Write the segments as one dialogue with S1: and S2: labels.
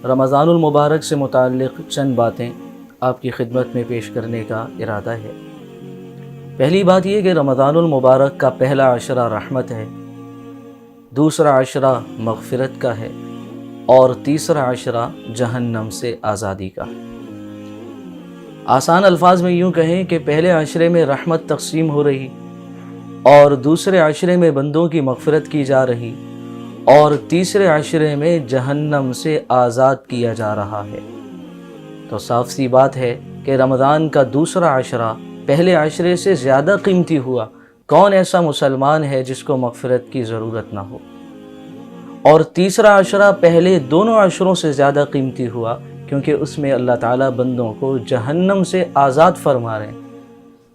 S1: رمضان المبارک سے متعلق چند باتیں آپ کی خدمت میں پیش کرنے کا ارادہ ہے۔ پہلی بات یہ کہ رمضان المبارک کا پہلا عشرہ رحمت ہے، دوسرا عشرہ مغفرت کا ہے اور تیسرا عشرہ جہنم سے آزادی کا۔ آسان الفاظ میں یوں کہیں کہ پہلے عشرے میں رحمت تقسیم ہو رہی اور دوسرے عشرے میں بندوں کی مغفرت کی جا رہی اور تیسرے عشرے میں جہنم سے آزاد کیا جا رہا ہے۔ تو صاف سی بات ہے کہ رمضان کا دوسرا عشرہ پہلے عشرے سے زیادہ قیمتی ہوا۔ کون ایسا مسلمان ہے جس کو مغفرت کی ضرورت نہ ہو؟ اور تیسرا عشرہ پہلے دونوں عشروں سے زیادہ قیمتی ہوا کیونکہ اس میں اللہ تعالیٰ بندوں کو جہنم سے آزاد فرما رہے ہیں۔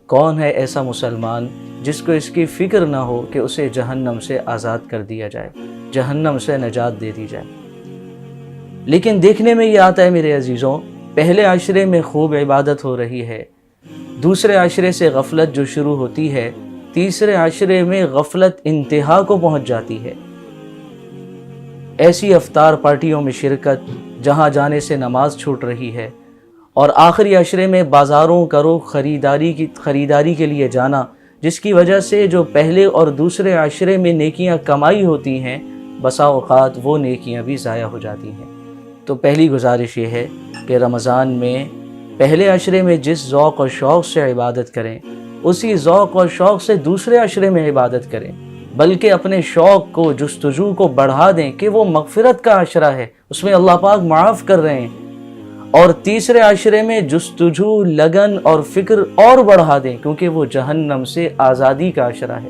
S1: کون ہے ایسا مسلمان جس کو اس کی فکر نہ ہو کہ اسے جہنم سے آزاد کر دیا جائے، جہنم سے نجات دے دی جائے؟ لیکن دیکھنے میں یہ آتا ہے میرے عزیزوں، پہلے عشرے میں خوب عبادت ہو رہی ہے، دوسرے عشرے سے غفلت جو شروع ہوتی ہے، تیسرے عشرے میں غفلت انتہا کو پہنچ جاتی ہے۔ ایسی افطار پارٹیوں میں شرکت جہاں جانے سے نماز چھوٹ رہی ہے، اور آخری عشرے میں بازاروں کرو خریداری کے لیے جانا، جس کی وجہ سے جو پہلے اور دوسرے عشرے میں نیکیاں کمائی ہوتی ہیں، بسا اوقات وہ نیکیاں بھی ضائع ہو جاتی ہیں۔ تو پہلی گزارش یہ ہے کہ رمضان میں پہلے عشرے میں جس ذوق و شوق سے عبادت کریں، اسی ذوق و شوق سے دوسرے عشرے میں عبادت کریں، بلکہ اپنے شوق کو، جستجو کو بڑھا دیں کہ وہ مغفرت کا عشرہ ہے، اس میں اللہ پاک معاف کر رہے ہیں، اور تیسرے عشرے میں جستجو، لگن اور فکر اور بڑھا دیں کیونکہ وہ جہنم سے آزادی کا عشرہ ہے۔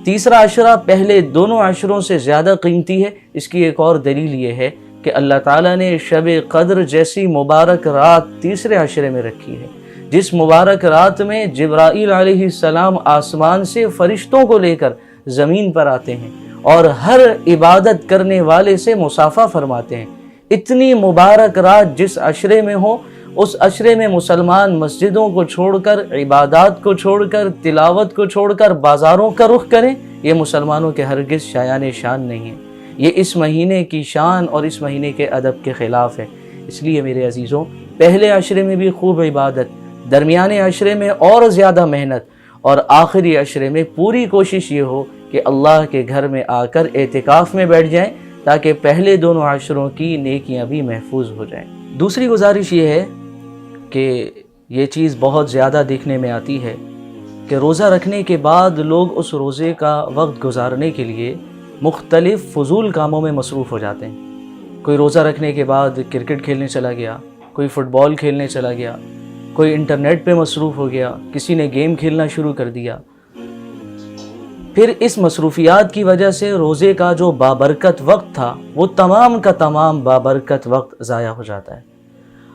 S1: تیسرا عشرہ پہلے دونوں عشروں سے زیادہ قیمتی ہے۔ اس کی ایک اور دلیل یہ ہے کہ اللہ تعالیٰ نے شب قدر جیسی مبارک رات تیسرے عشرے میں رکھی ہے، جس مبارک رات میں جبرائیل علیہ السلام آسمان سے فرشتوں کو لے کر زمین پر آتے ہیں اور ہر عبادت کرنے والے سے مصافحہ فرماتے ہیں۔ اتنی مبارک رات جس عشرے میں ہو، اس عشرے میں مسلمان مسجدوں کو چھوڑ کر، عبادات کو چھوڑ کر، تلاوت کو چھوڑ کر بازاروں کا رخ کریں، یہ مسلمانوں کے ہرگز شایان شان نہیں ہے۔ یہ اس مہینے کی شان اور اس مہینے کے ادب کے خلاف ہے۔ اس لیے میرے عزیزوں، پہلے عشرے میں بھی خوب عبادت، درمیانے عشرے میں اور زیادہ محنت، اور آخری عشرے میں پوری کوشش یہ ہو کہ اللہ کے گھر میں آ کر اعتکاف میں بیٹھ جائیں تاکہ پہلے دونوں عشروں کی نیکیاں بھی محفوظ ہو جائیں۔ دوسری گزارش یہ ہے کہ یہ چیز بہت زیادہ دیکھنے میں آتی ہے کہ روزہ رکھنے کے بعد لوگ اس روزے کا وقت گزارنے کے لیے مختلف فضول کاموں میں مصروف ہو جاتے ہیں۔ کوئی روزہ رکھنے کے بعد کرکٹ کھیلنے چلا گیا، کوئی فٹ بال کھیلنے چلا گیا، کوئی انٹرنیٹ پہ مصروف ہو گیا، کسی نے گیم کھیلنا شروع کر دیا۔ پھر اس مصروفیات کی وجہ سے روزے کا جو بابرکت وقت تھا، وہ تمام کا تمام بابرکت وقت ضائع ہو جاتا ہے۔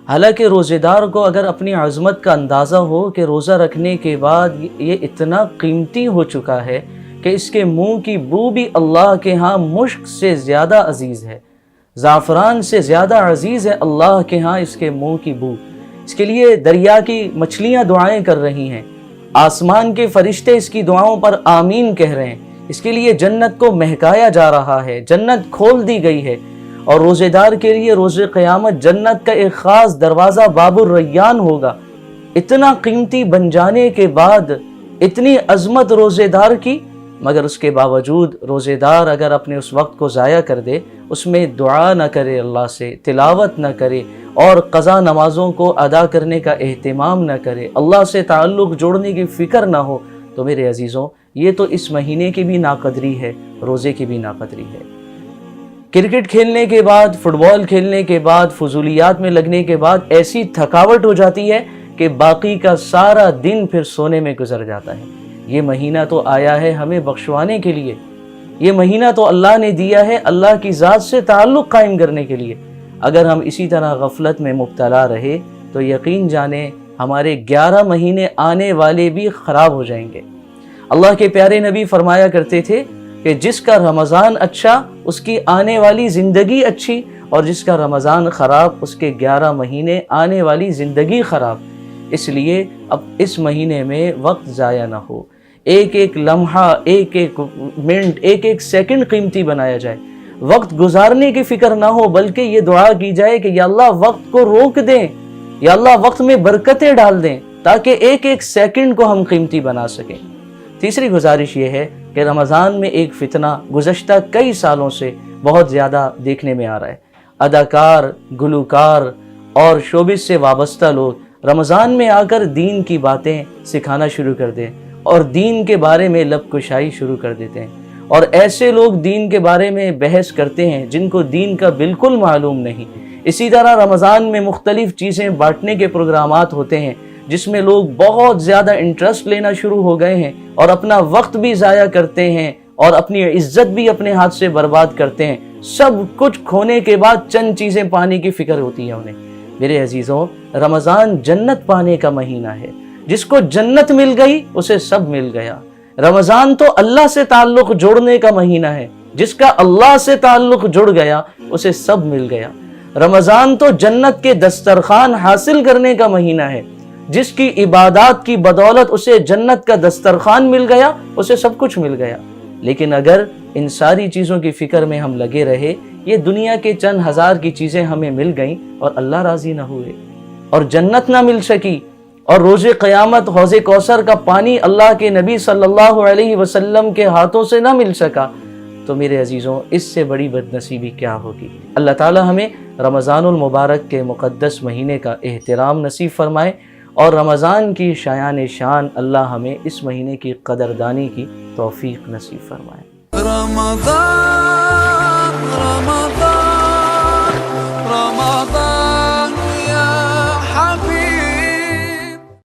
S1: حالانکہ روزے دار کو اگر اپنی عظمت کا اندازہ ہو کہ روزہ رکھنے کے بعد یہ اتنا قیمتی ہو چکا ہے کہ اس کے منہ کی بو بھی اللہ کے ہاں مشک سے زیادہ عزیز ہے، زعفران سے زیادہ عزیز ہے اللہ کے ہاں اس کے منہ کی بو۔ اس کے لیے دریا کی مچھلیاں دعائیں کر رہی ہیں، آسمان کے فرشتے اس کی دعاؤں پر آمین کہہ رہے ہیں، اس کے لیے جنت کو مہکایا جا رہا ہے، جنت کھول دی گئی ہے، اور روزے دار کے لیے روز قیامت جنت کا ایک خاص دروازہ باب الریان ہوگا۔ اتنا قیمتی بن جانے کے بعد اتنی عظمت روزے دار کی، مگر اس کے باوجود روزے دار اگر اپنے اس وقت کو ضائع کر دے، اس میں دعا نہ کرے، اللہ سے تلاوت نہ کرے اور قضا نمازوں کو ادا کرنے کا اہتمام نہ کرے، اللہ سے تعلق جوڑنے کی فکر نہ ہو، تو میرے عزیزوں یہ تو اس مہینے کی بھی ناقدری ہے، روزے کی بھی ناقدری ہے۔ کرکٹ کھیلنے کے بعد، فٹ بال کھیلنے کے بعد، فضولیات میں لگنے کے بعد ایسی تھکاوٹ ہو جاتی ہے کہ باقی کا سارا دن پھر سونے میں گزر جاتا ہے۔ یہ مہینہ تو آیا ہے ہمیں بخشوانے کے لیے، یہ مہینہ تو اللہ نے دیا ہے اللہ کی ذات سے تعلق قائم کرنے کے لیے۔ اگر ہم اسی طرح غفلت میں مبتلا رہے تو یقین جانیں ہمارے 11 مہینے آنے والے بھی خراب ہو جائیں گے۔ اللہ کے پیارے نبی فرمایا کرتے تھے کہ جس کا رمضان اچھا اس کی آنے والی زندگی اچھی، اور جس کا رمضان خراب اس کے 11 مہینے آنے والی زندگی خراب۔ اس لیے اب اس مہینے میں وقت ضائع نہ ہو، ایک ایک لمحہ، ایک ایک منٹ، ایک ایک سیکنڈ قیمتی بنایا جائے۔ وقت گزارنے کی فکر نہ ہو، بلکہ یہ دعا کی جائے کہ یا اللہ وقت کو روک دیں، یا اللہ وقت میں برکتیں ڈال دیں تاکہ ایک ایک سیکنڈ کو ہم قیمتی بنا سکیں۔ تیسری گزارش یہ ہے کہ رمضان میں ایک فتنہ گزشتہ کئی سالوں سے بہت زیادہ دیکھنے میں آ رہا ہے۔ اداکار، گلوکار اور شوبز سے وابستہ لوگ رمضان میں آ کر دین کی باتیں سکھانا شروع کر دیں اور دین کے بارے میں لب کشائی شروع کر دیتے ہیں، اور ایسے لوگ دین کے بارے میں بحث کرتے ہیں جن کو دین کا بالکل معلوم نہیں۔ اسی طرح رمضان میں مختلف چیزیں بانٹنے کے پروگرامات ہوتے ہیں جس میں لوگ بہت زیادہ انٹرسٹ لینا شروع ہو گئے ہیں اور اپنا وقت بھی ضائع کرتے ہیں اور اپنی عزت بھی اپنے ہاتھ سے برباد کرتے ہیں۔ سب کچھ کھونے کے بعد چند چیزیں پانے کی فکر ہوتی ہے انہیں۔ میرے عزیزوں، رمضان جنت پانے کا مہینہ ہے۔ جس کو جنت مل گئی اسے سب مل گیا۔ رمضان تو اللہ سے تعلق جوڑنے کا مہینہ ہے۔ جس کا اللہ سے تعلق جڑ گیا اسے سب مل گیا۔ رمضان تو جنت کے دسترخوان حاصل کرنے کا مہینہ ہے۔ جس کی عبادات کی بدولت اسے جنت کا دسترخوان مل گیا اسے سب کچھ مل گیا۔ لیکن اگر ان ساری چیزوں کی فکر میں ہم لگے رہے، یہ دنیا کے چند ہزار کی چیزیں ہمیں مل گئیں اور اللہ راضی نہ ہوئے اور جنت نہ مل سکی اور روز قیامت حوض کوثر کا پانی اللہ کے نبی صلی اللہ علیہ وسلم کے ہاتھوں سے نہ مل سکا، تو میرے عزیزوں اس سے بڑی بد نصیبی کیا ہوگی۔ اللہ تعالی ہمیں رمضان المبارک کے مقدس مہینے کا احترام نصیب فرمائے اور رمضان کی شایان شان اللہ ہمیں اس مہینے کی قدردانی کی توفیق نصیب فرمائے۔
S2: رمضان